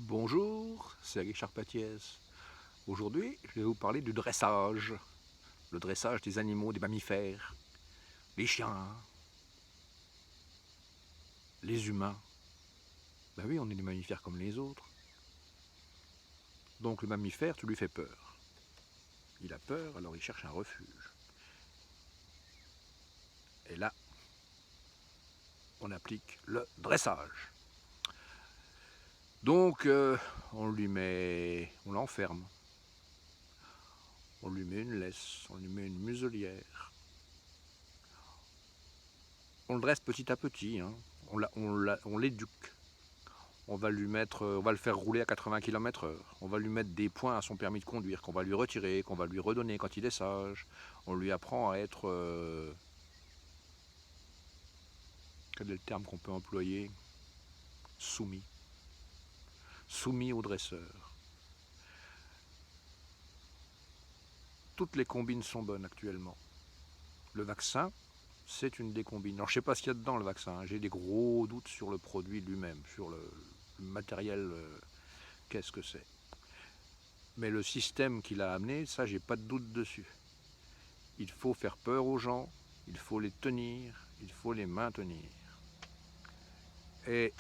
Bonjour, c'est Richard Patiès. Aujourd'hui, je vais vous parler du dressage. Le dressage des animaux, des mammifères, les chiens, les humains. Ben oui, on est des mammifères comme les autres. Donc le mammifère, tu lui fais peur. Il a peur, alors il cherche un refuge. Et là, on applique le dressage. Donc, on l'enferme. On lui met une laisse, on lui met une muselière. On le dresse petit à petit, hein. On l'éduque. On va le faire rouler à 80 km/h. On va lui mettre des points à son permis de conduire, qu'on va lui retirer, qu'on va lui redonner quand il est sage. On lui apprend à être, quel est le terme qu'on peut employer? Soumis. Soumis au dresseur. Toutes les combines sont bonnes actuellement. Le vaccin, c'est une des combines. Alors je ne sais pas ce qu'il y a dedans le vaccin, hein. J'ai des gros doutes sur le produit lui-même, sur le matériel, qu'est-ce que c'est. Mais le système qu'il a amené, ça j'ai pas de doute dessus. Il faut faire peur aux gens, il faut les tenir, il faut les maintenir. Et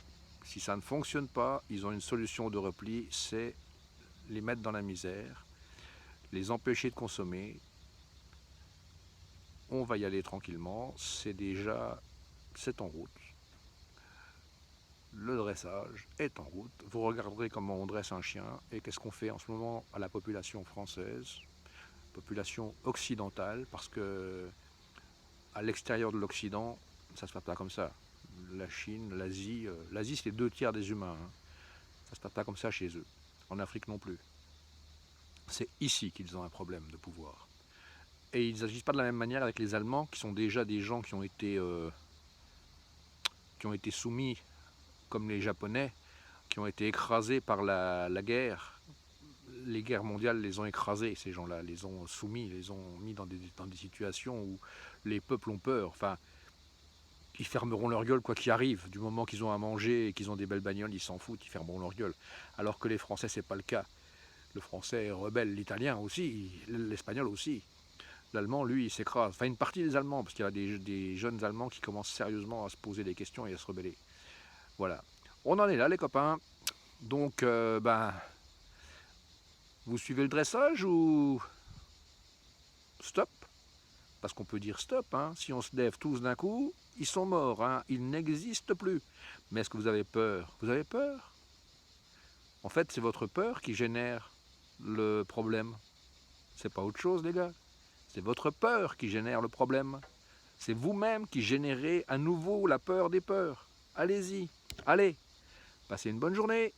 si ça ne fonctionne pas, ils ont une solution de repli, c'est les mettre dans la misère, les empêcher de consommer. On va y aller tranquillement, c'est en route. Le dressage est en route. Vous regarderez comment on dresse un chien et qu'est-ce qu'on fait en ce moment à la population française, population occidentale, parce que à l'extérieur de l'Occident, ça se passe pas comme ça. La Chine, l'Asie c'est les 2 tiers des humains, hein. Ça se passe pas comme ça chez eux. En Afrique non plus. C'est ici qu'ils ont un problème de pouvoir. Et ils n'agissent pas de la même manière avec les Allemands, qui sont déjà des gens qui ont été soumis, comme les Japonais, qui ont été écrasés par la guerre. Les guerres mondiales les ont écrasés, ces gens-là, les ont soumis, les ont mis dans des situations où les peuples ont peur. Enfin, ils fermeront leur gueule quoi qu'il arrive. Du moment qu'ils ont à manger et qu'ils ont des belles bagnoles, ils s'en foutent, ils fermeront leur gueule. Alors que les Français, c'est pas le cas. Le Français est rebelle, l'Italien aussi, l'Espagnol aussi. L'Allemand, lui, il s'écrase. Enfin, une partie des Allemands, parce qu'il y a des jeunes Allemands qui commencent sérieusement à se poser des questions et à se rebeller. Voilà. On en est là, les copains. Donc, vous suivez le dressage ou stop? Parce qu'on peut dire stop, hein. Si on se lève tous d'un coup, ils sont morts, hein. Ils n'existent plus. Mais est-ce que vous avez peur? Vous avez peur? En fait, c'est votre peur qui génère le problème. C'est pas autre chose, les gars. C'est votre peur qui génère le problème. C'est vous-même qui générez à nouveau la peur des peurs. Allez-y, allez, passez une bonne journée.